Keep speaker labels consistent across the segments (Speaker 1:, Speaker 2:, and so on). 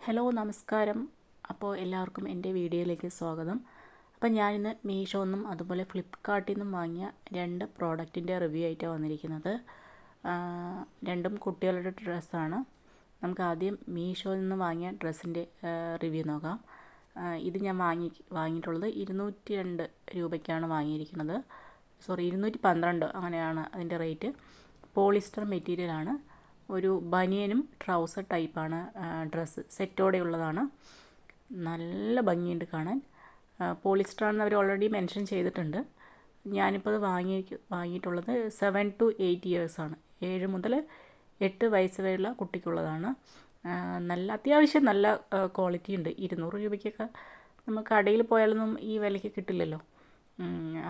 Speaker 1: Hello നമസ്കാരം. അപ്പോൾ എല്ലാവർക്കും എൻ്റെ വീഡിയോയിലേക്ക് സ്വാഗതം. അപ്പോൾ ഞാനിന്ന് മീഷോന്നും അതുപോലെ ഫ്ലിപ്പ്കാർട്ടിൽ നിന്നും വാങ്ങിയ 2 പ്രോഡക്റ്റിൻ്റെ റിവ്യൂ ആയിട്ടാണ് വന്നിരിക്കുന്നത്. രണ്ടും കുട്ടികളുടെ ഡ്രസ്സാണ്. നമുക്ക് ആദ്യം മീഷോയിൽ നിന്ന് വാങ്ങിയ ഡ്രസ്സിൻ്റെ റിവ്യൂ നോക്കാം. ഇത് ഞാൻ വാങ്ങിയിട്ടുള്ളത് 202 രൂപയ്ക്കാണ് വാങ്ങിയിരിക്കുന്നത്. 212 അങ്ങനെയാണ് അതിൻ്റെ റേറ്റ്. പോളിസ്റ്റർ മെറ്റീരിയലാണ്. ഒരു ബനിയനും ട്രൗസർ ടൈപ്പാണ് ഡ്രസ്സ്. സെറ്റോടെയുള്ളതാണ്. നല്ല ഭംഗിയുണ്ട് കാണാൻ. പോളിസ്റ്ററാണെന്ന് അവർ ഓൾറെഡി മെൻഷൻ ചെയ്തിട്ടുണ്ട്. ഞാനിപ്പോൾ അത് വാങ്ങിയിട്ടുള്ളത് 7 to 8 ഇയേഴ്സാണ്. 7 മുതൽ 8 വയസ്സ് വരെയുള്ള കുട്ടിക്കുള്ളതാണ്. അത്യാവശ്യം നല്ല ക്വാളിറ്റി ഉണ്ട്. 200 രൂപയ്ക്കൊക്കെ നമുക്ക് കടയിൽ പോയാലൊന്നും ഈ വിലയ്ക്ക് കിട്ടില്ലല്ലോ.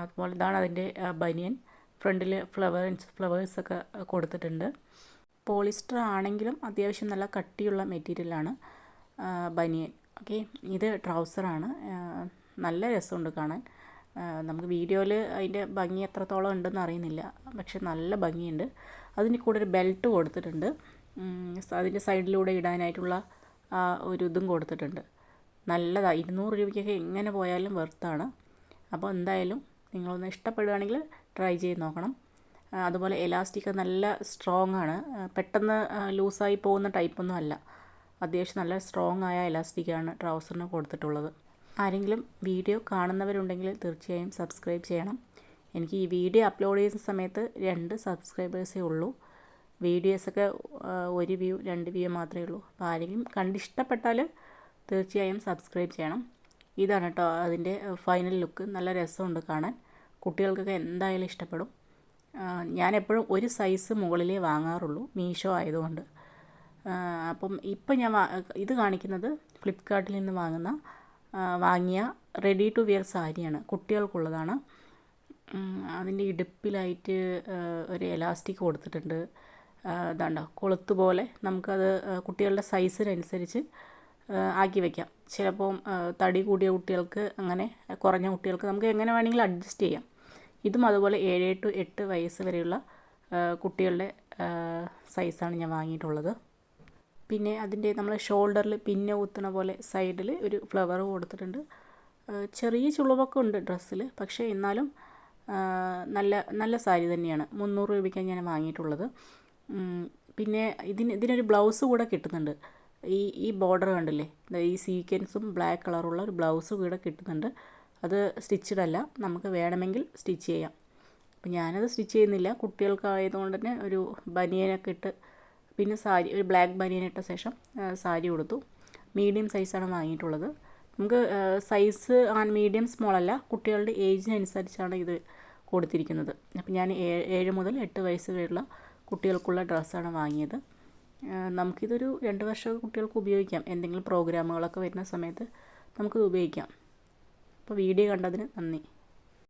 Speaker 1: അതുപോലെ ഇതാണ് അതിൻ്റെ ബനിയൻ. ഫ്രണ്ടിൽ ഫ്ലവേഴ്സൊക്കെ കൊടുത്തിട്ടുണ്ട്. പോളിസ്റ്റർ ആണെങ്കിലും അത്യാവശ്യം നല്ല കട്ടിയുള്ള മെറ്റീരിയലാണ് ബനിയൻ. ഓക്കെ, ഇത് ട്രൗസറാണ്. നല്ല രസമുണ്ട് കാണാൻ. നമുക്ക് വീഡിയോയിൽ അതിൻ്റെ ഭംഗി എത്രത്തോളം ഉണ്ടെന്ന് അറിയുന്നില്ല, പക്ഷെ നല്ല ഭംഗിയുണ്ട്. അതിന് കൂടെ ഒരു ബെൽറ്റ് കൊടുത്തിട്ടുണ്ട്. അതിൻ്റെ സൈഡിലൂടെ ഇടാനായിട്ടുള്ള ഒരു ഇതും കൊടുത്തിട്ടുണ്ട്. നല്ലതാണ്. 200 രൂപയ്ക്കൊക്കെ എങ്ങനെ പോയാലും വെർത്താണ്. അപ്പോൾ എന്തായാലും നിങ്ങളൊന്ന് ഇഷ്ടപ്പെടുകയാണെങ്കിൽ ട്രൈ ചെയ്ത് നോക്കണം. അതുപോലെ എലാസ്റ്റിക് നല്ല സ്ട്രോങ് ആണ്. പെട്ടെന്ന് ലൂസായി പോകുന്ന ടൈപ്പൊന്നും അല്ല. അത്യാവശ്യം നല്ല സ്ട്രോങ് ആയ എലാസ്റ്റിക്കാണ് ട്രൗസറിന് കൊടുത്തിട്ടുള്ളത്. ആരെങ്കിലും വീഡിയോ കാണുന്നവരുണ്ടെങ്കിൽ തീർച്ചയായും സബ്സ്ക്രൈബ് ചെയ്യണം. എനിക്ക് ഈ വീഡിയോ അപ്ലോഡ് ചെയ്യുന്ന സമയത്ത് 2 സബ്സ്ക്രൈബേഴ്സേ ഉള്ളൂ. വീഡിയോസൊക്കെ 1 വ്യൂ 2 വ്യൂ മാത്രമേ ഉള്ളൂ. അപ്പോൾ ആരെങ്കിലും കണ്ടിഷ്ടപ്പെട്ടാൽ തീർച്ചയായും സബ്സ്ക്രൈബ് ചെയ്യണം. ഇതാണ് കേട്ടോ അതിൻ്റെ ഫൈനൽ ലുക്ക്. നല്ല രസമുണ്ട് കാണാൻ. കുട്ടികൾക്കൊക്കെ എന്തായാലും ഇഷ്ടപ്പെടും. ഞാൻ എപ്പോഴും ഒരു സൈസ് മുകളിലേ വാങ്ങാറുള്ളൂ, മീഷോ ആയതുകൊണ്ട്. അപ്പം ഇപ്പം ഞാൻ ഇത് കാണിക്കുന്നത് ഫ്ലിപ്പ്കാർട്ടിൽ നിന്ന് വാങ്ങിയ റെഡി ടു വിയർ സാരിയാണ്. കുട്ടികൾക്കുള്ളതാണ്. അതിൻ്റെ ഇടുപ്പിലായിട്ട് ഒരു എലാസ്റ്റിക് കൊടുത്തിട്ടുണ്ട്. ഇതാണ്ടോ കൊളുത്ത് പോലെ. നമുക്കത് കുട്ടികളുടെ സൈസിനനുസരിച്ച് ആക്കി വയ്ക്കാം. ചിലപ്പോൾ തടി കൂടിയ കുട്ടികൾക്ക്, അങ്ങനെ കുറഞ്ഞ കുട്ടികൾക്ക് നമുക്ക് എങ്ങനെ വേണമെങ്കിലും അഡ്ജസ്റ്റ് ചെയ്യാം. ഇതും അതുപോലെ 7 to 8 വയസ്സ് വരെയുള്ള കുട്ടികളുടെ സൈസാണ് ഞാൻ വാങ്ങിയിട്ടുള്ളത്. പിന്നെ അതിൻ്റെ നമ്മൾ ഷോൾഡറിൽ പിന്നെ കുത്തുന്ന പോലെ സൈഡിൽ ഒരു ഫ്ലവർ കൊടുത്തിട്ടുണ്ട്. ചെറിയ ചുളിവൊക്കെ ഉണ്ട് ഡ്രസ്സിൽ, പക്ഷേ എന്നാലും നല്ല സാരി തന്നെയാണ്. 300 രൂപയ്ക്കാണ് ഞാൻ വാങ്ങിയിട്ടുള്ളത്. പിന്നെ ഇതിനൊരു ബ്ലൗസ് കൂടെ കിട്ടുന്നുണ്ട്. ഈ ബോർഡർ കണ്ടില്ലേ, ഈ സീക്വൻസും ബ്ലാക്ക് കളറുള്ള ഒരു ബ്ലൗസ് കൂടെ കിട്ടുന്നുണ്ട്. അത് സ്റ്റിച്ചഡ് അല്ല, നമുക്ക് വേണമെങ്കിൽ സ്റ്റിച്ച് ചെയ്യാം. അപ്പോൾ ഞാനത് സ്റ്റിച്ച് ചെയ്യുന്നില്ല. കുട്ടികൾക്കായതുകൊണ്ട് തന്നെ ഒരു ബനിയനൊക്കെ ഇട്ട്, പിന്നെ സാരി, ഒരു ബ്ലാക്ക് ബനിയൻ ഇട്ട ശേഷം സാരി കൊടുത്തു. മീഡിയം സൈസാണ് വാങ്ങിയിട്ടുള്ളത്. നമുക്ക് സൈസ് മീഡിയം സ്മോൾ അല്ല, കുട്ടികളുടെ ഏജിനനുസരിച്ചാണ് ഇത് കൊടുത്തിരിക്കുന്നത്. അപ്പോൾ ഞാൻ 7 മുതൽ 8 വയസ്സ് വരെയുള്ള കുട്ടികൾക്കുള്ള ഡ്രസ്സാണ് വാങ്ങിയത്. നമുക്കിതൊരു 2 വർഷമൊക്കെ കുട്ടികൾക്ക് ഉപയോഗിക്കാം. എന്തെങ്കിലും പ്രോഗ്രാമുകളൊക്കെ വരുന്ന സമയത്ത് നമുക്കിത് ഉപയോഗിക്കാം. അപ്പോൾ വീഡിയോ കണ്ടതിന് നന്ദി.